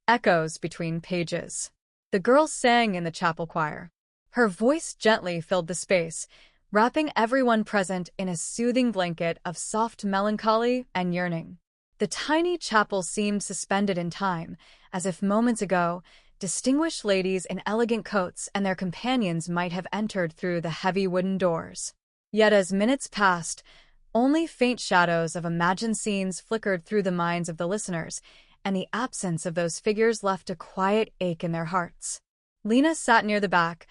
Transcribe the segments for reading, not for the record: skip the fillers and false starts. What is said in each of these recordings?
echoes between pages. The girl sang in the chapel choir. Her voice gently filled the space, wrapping everyone present in a soothing blanket of soft melancholy and yearning. The tiny chapel seemed suspended in time, as if moments ago, distinguished ladies in elegant coats and their companions might have entered through the heavy wooden doors. Yet as minutes passed, only faint shadows of imagined scenes flickered through the minds of the listeners, and the absence of those figures left a quiet ache in their hearts. Lena sat near the back,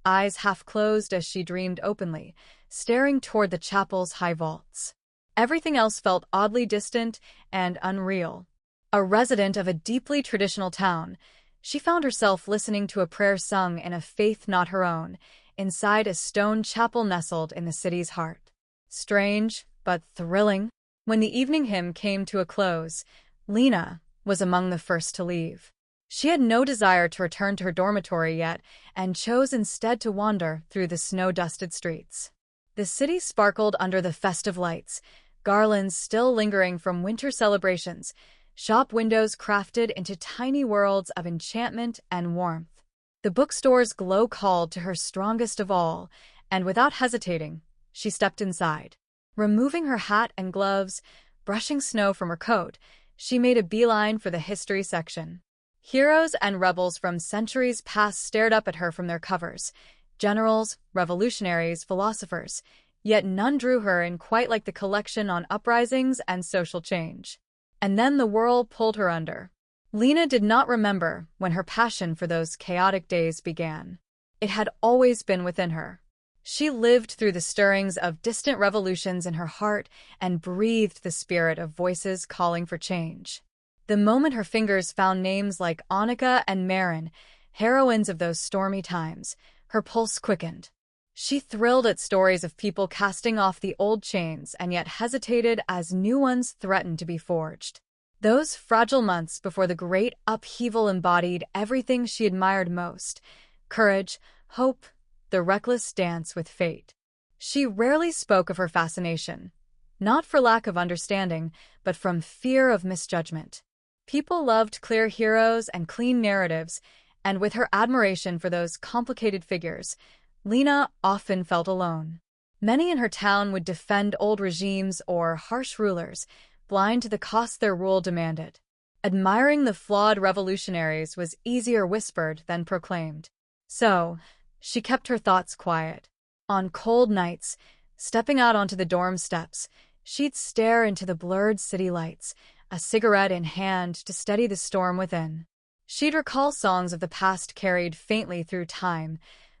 eyes half closed as she dreamed openly, staring toward the chapel's high vaults. Everything else felt oddly distant and unreal. A resident of a deeply traditional town, she found herself listening to a prayer sung in a faith not her own, inside a stone chapel nestled in the city's heart. Strange, but thrilling. When the evening hymn came to a close, Lena was among the first to leave. She had no desire to return to her dormitory yet, and chose instead to wander through the snow-dusted streets. The city sparkled under the festive lights, garlands still lingering from winter celebrations, shop windows crafted into tiny worlds of enchantment and warmth. The bookstore's glow called to her strongest of all, and without hesitating, she stepped inside. Removing her hat and gloves, brushing snow from her coat, she made a beeline for the history section. Heroes and rebels from centuries past stared up at her from their covers. Generals, revolutionaries, philosophers. Yet none drew her in quite like the collection on uprisings and social change. And then the whirl pulled her under. Lena did not remember when her passion for those chaotic days began. It had always been within her. She lived through the stirrings of distant revolutions in her heart and breathed the spirit of voices calling for change. The moment her fingers found names like Annika and Marin, heroines of those stormy times, her pulse quickened. She thrilled at stories of people casting off the old chains and yet hesitated as new ones threatened to be forged. Those fragile months before the great upheaval embodied everything she admired most: courage, hope, the reckless dance with fate. She rarely spoke of her fascination, not for lack of understanding, but from fear of misjudgment. People loved clear heroes and clean narratives, and with her admiration for those complicated figures, Lena often felt alone. Many in her town would defend old regimes or harsh rulers, blind to the cost their rule demanded. Admiring the flawed revolutionaries was easier whispered than proclaimed. So, she kept her thoughts quiet. On cold nights, stepping out onto the dorm steps, she'd stare into the blurred city lights, a cigarette in hand to steady the storm within. She'd recall songs of the past carried faintly through time,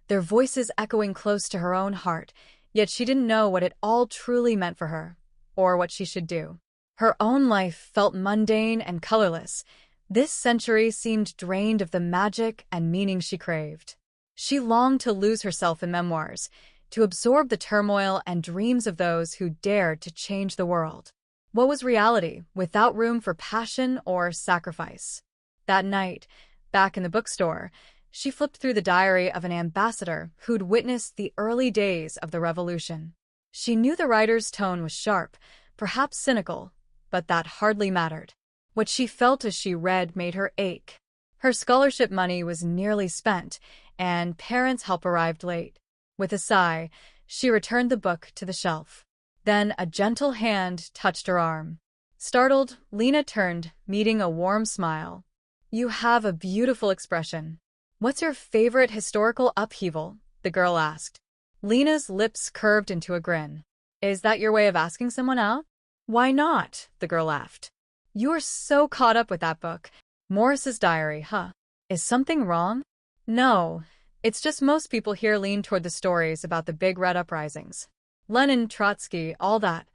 their voices echoing close to her own heart, yet she didn't know what it all truly meant for her, or what she should do. Her own life felt mundane and colorless. This century seemed drained of the magic and meaning she craved. She longed to lose herself in memoirs, to absorb the turmoil and dreams of those who dared to change the world. What was reality without room for passion or sacrifice? That night, back in the bookstore, she flipped through the diary of an ambassador who'd witnessed the early days of the revolution. She knew the writer's tone was sharp, perhaps cynical, but that hardly mattered. What she felt as she read made her ache. Her scholarship money was nearly spent, and parents' help arrived late. With a sigh, she returned the book to the shelf. Then a gentle hand touched her arm. Startled, Lena turned, meeting a warm smile. "You have a beautiful expression." "What's your favorite historical upheaval?" the girl asked. Lena's lips curved into a grin. "Is that your way of asking someone out?" "Why not?" the girl laughed. "You are so caught up with that book. Morris's Diary, huh? Is something wrong?" "No. It's just most people here lean toward the stories about the big red uprisings. Lenin, Trotsky, all that."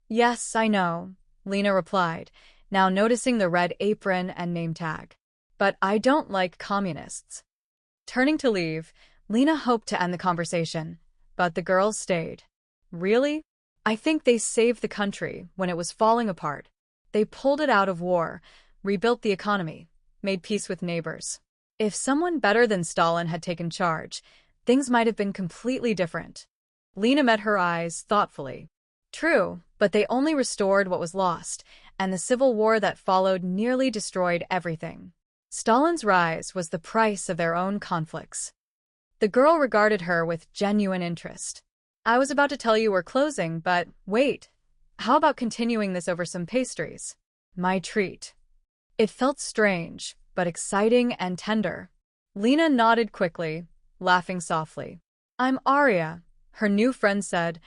"Yes, I know," Lena replied, now noticing the red apron and name tag. "But I don't like communists." Turning to leave, Lena hoped to end the conversation, but the girl stayed. "Really? I think they saved the country when it was falling apart. They pulled it out of war, rebuilt the economy, made peace with neighbors. If someone better than Stalin had taken charge, things might have been completely different." Lena met her eyes thoughtfully. "True, but they only restored what was lost, and the civil war that followed nearly destroyed everything. Stalin's rise was the price of their own conflicts. The girl regarded her with genuine interest. I was about to tell you we're closing, but wait. How about continuing this over some pastries? My treat. It felt strange, but exciting and tender. Lena nodded quickly, laughing softly. I'm Arya, her new friend said,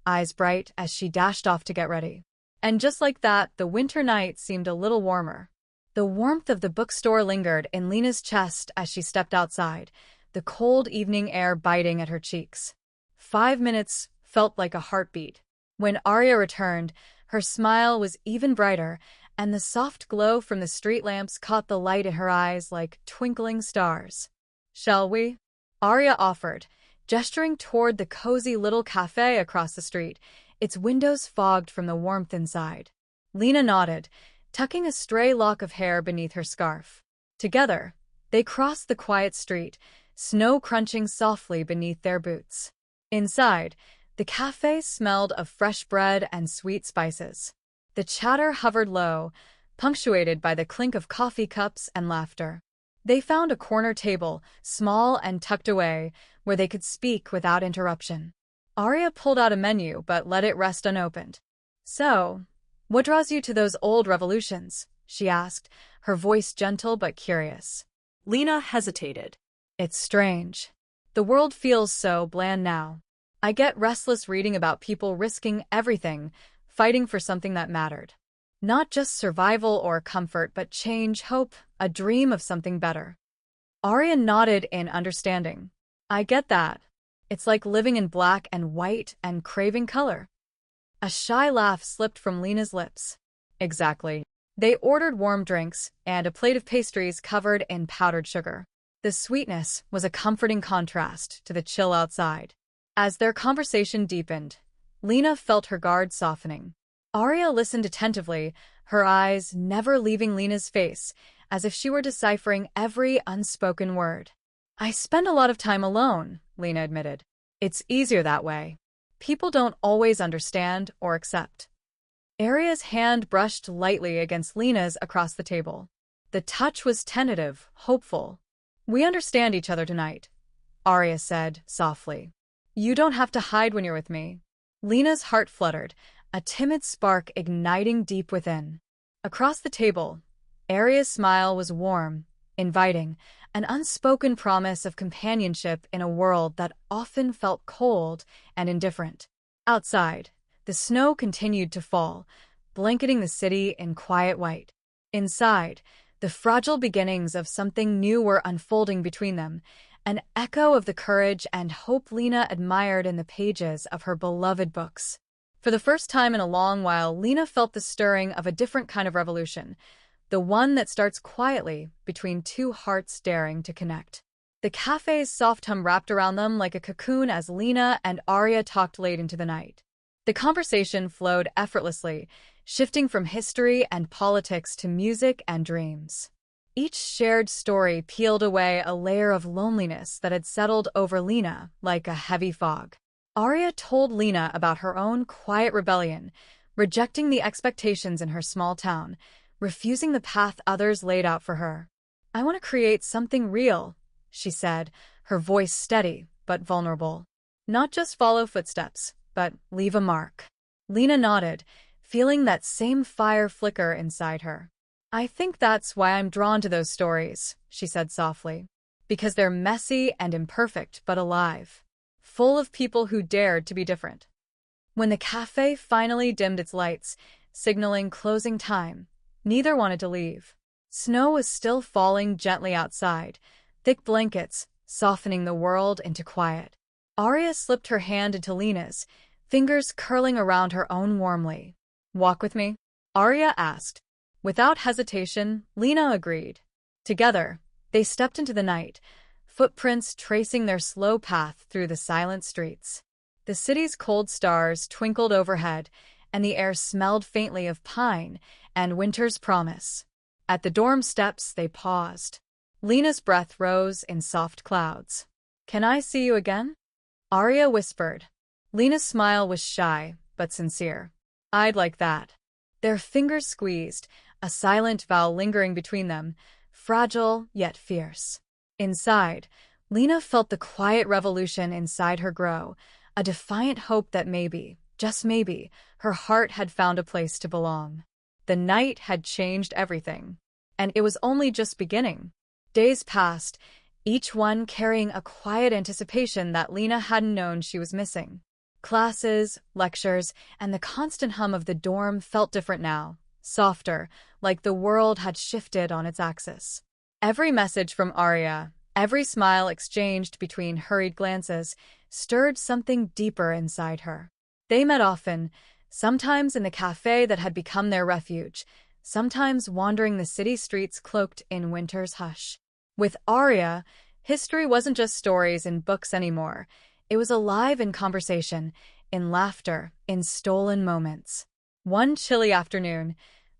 eyes bright as she dashed off to get ready. And just like that, the winter night seemed a little warmer. The warmth of the bookstore lingered in Lena's chest as she stepped outside, the cold evening air biting at her cheeks. 5 minutes felt like a heartbeat. When Arya returned, her smile was even brighter, and the soft glow from the street lamps caught the light in her eyes like twinkling stars. Shall we? Arya offered, gesturing toward the cozy little cafe across the street, its windows fogged from the warmth inside. Lena nodded, tucking a stray lock of hair beneath her scarf. Together, they crossed the quiet street, snow crunching softly beneath their boots. Inside, the cafe smelled of fresh bread and sweet spices. The chatter hovered low, punctuated by the clink of coffee cups and laughter. They found a corner table, small and tucked away, where they could speak without interruption. Arya pulled out a menu but let it rest unopened. So, what draws you to those old revolutions? She asked, her voice gentle but curious. Lena hesitated. It's strange. The world feels so bland now. I get restless reading about people risking everything, fighting for something that mattered. Not just survival or comfort, but change, hope, a dream of something better. Arya nodded in understanding. I get that. It's like living in black and white and craving color. A shy laugh slipped from Lena's lips. Exactly. They ordered warm drinks and a plate of pastries covered in powdered sugar. The sweetness was a comforting contrast to the chill outside. As their conversation deepened, Lena felt her guard softening. Arya listened attentively, her eyes never leaving Lena's face, as if she were deciphering every unspoken word. I spend a lot of time alone, Lena admitted. It's easier that way. People don't always understand or accept. Arya's hand brushed lightly against Lena's across the table. The touch was tentative, hopeful. We understand each other tonight, Arya said softly. You don't have to hide when you're with me. Lena's heart fluttered, a timid spark igniting deep within. Across the table, Arya's smile was warm, inviting, an unspoken promise of companionship in a world that often felt cold and indifferent. Outside, the snow continued to fall, blanketing the city in quiet white. Inside, the fragile beginnings of something new were unfolding between them, an echo of the courage and hope Lena admired in the pages of her beloved books. For the first time in a long while, Lena felt the stirring of a different kind of revolution, the one that starts quietly between two hearts daring to connect. The cafe's soft hum wrapped around them like a cocoon as Lena and Arya talked late into the night. The conversation flowed effortlessly, shifting from history and politics to music and dreams. Each shared story peeled away a layer of loneliness that had settled over Lena like a heavy fog. Arya told Lena about her own quiet rebellion, rejecting the expectations in her small town, refusing the path others laid out for her. I want to create something real, she said, her voice steady but vulnerable. Not just follow footsteps, but leave a mark. Lena nodded, feeling that same fire flicker inside her. I think that's why I'm drawn to those stories, she said softly. Because they're messy and imperfect but alive. Full of people who dared to be different. When the cafe finally dimmed its lights, signaling closing time, neither wanted to leave. Snow was still falling gently outside, thick blankets softening the world into quiet. Arya slipped her hand into Lena's, fingers curling around her own warmly. Walk with me? Arya asked. Without hesitation, Lena agreed. Together, they stepped into the night, footprints tracing their slow path through the silent streets. The city's cold stars twinkled overhead, and the air smelled faintly of pine and winter's promise. At the dorm steps, they paused. Lena's breath rose in soft clouds. Can I see you again? Arya whispered. Lena's smile was shy, but sincere. I'd like that. Their fingers squeezed, a silent vow lingering between them, fragile yet fierce. Inside, Lena felt the quiet revolution inside her grow, a defiant hope that maybe, just maybe, her heart had found a place to belong. The night had changed everything, and it was only just beginning. Days passed, each one carrying a quiet anticipation that Lena hadn't known she was missing. Classes, lectures, and the constant hum of the dorm felt different now, softer, like the world had shifted on its axis. Every message from Arya, every smile exchanged between hurried glances, stirred something deeper inside her. They met often, sometimes in the cafe that had become their refuge, sometimes wandering the city streets cloaked in winter's hush. With Arya, history wasn't just stories in books anymore. It was alive in conversation, in laughter, in stolen moments. One chilly afternoon,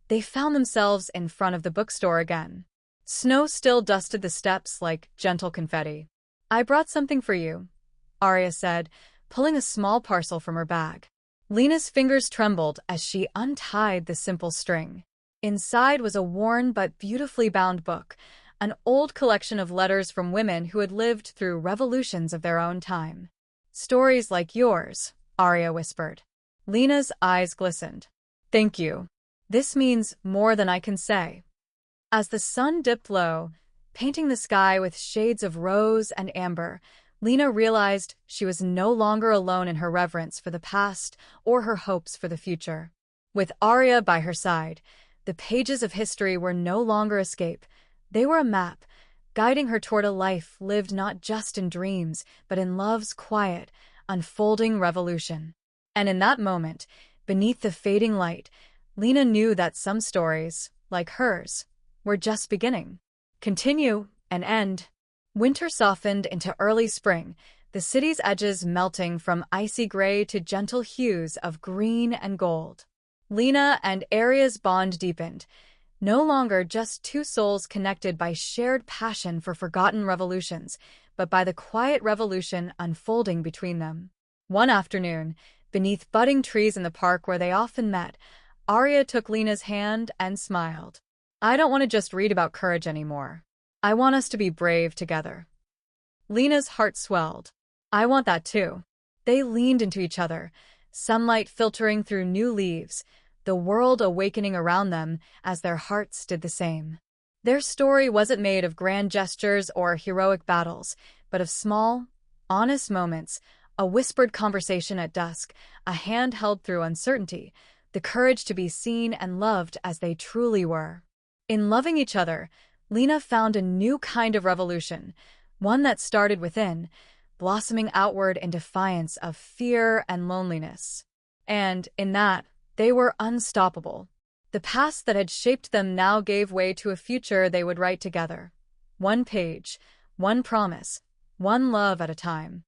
they found themselves in front of the bookstore again. Snow still dusted the steps like gentle confetti. "I brought something for you," Arya said, pulling a small parcel from her bag. Lena's fingers trembled as she untied the simple string. Inside was a worn but beautifully bound book, an old collection of letters from women who had lived through revolutions of their own time. "Stories like yours," Arya whispered. Lena's eyes glistened. "Thank you. This means more than I can say." As the sun dipped low, painting the sky with shades of rose and amber, Lena realized she was no longer alone in her reverence for the past or her hopes for the future. With Arya by her side, the pages of history were no longer escape. They were a map, guiding her toward a life lived not just in dreams, but in love's quiet, unfolding revolution. And in that moment, beneath the fading light, Lena knew that some stories, like hers, were just beginning. Continue and end. Winter softened into early spring, the city's edges melting from icy gray to gentle hues of green and gold. Lena and Arya's bond deepened, no longer just two souls connected by shared passion for forgotten revolutions, but by the quiet revolution unfolding between them. One afternoon, beneath budding trees in the park where they often met, Arya took Lena's hand and smiled. "I don't want to just read about courage anymore. I want us to be brave together." Lena's heart swelled. "I want that too." They leaned into each other, sunlight filtering through new leaves, the world awakening around them as their hearts did the same. Their story wasn't made of grand gestures or heroic battles, but of small, honest moments, a whispered conversation at dusk, a hand held through uncertainty, the courage to be seen and loved as they truly were. In loving each other, Lena found a new kind of revolution, one that started within, blossoming outward in defiance of fear and loneliness. And, in that, they were unstoppable. The past that had shaped them now gave way to a future they would write together. One page, one promise, one love at a time.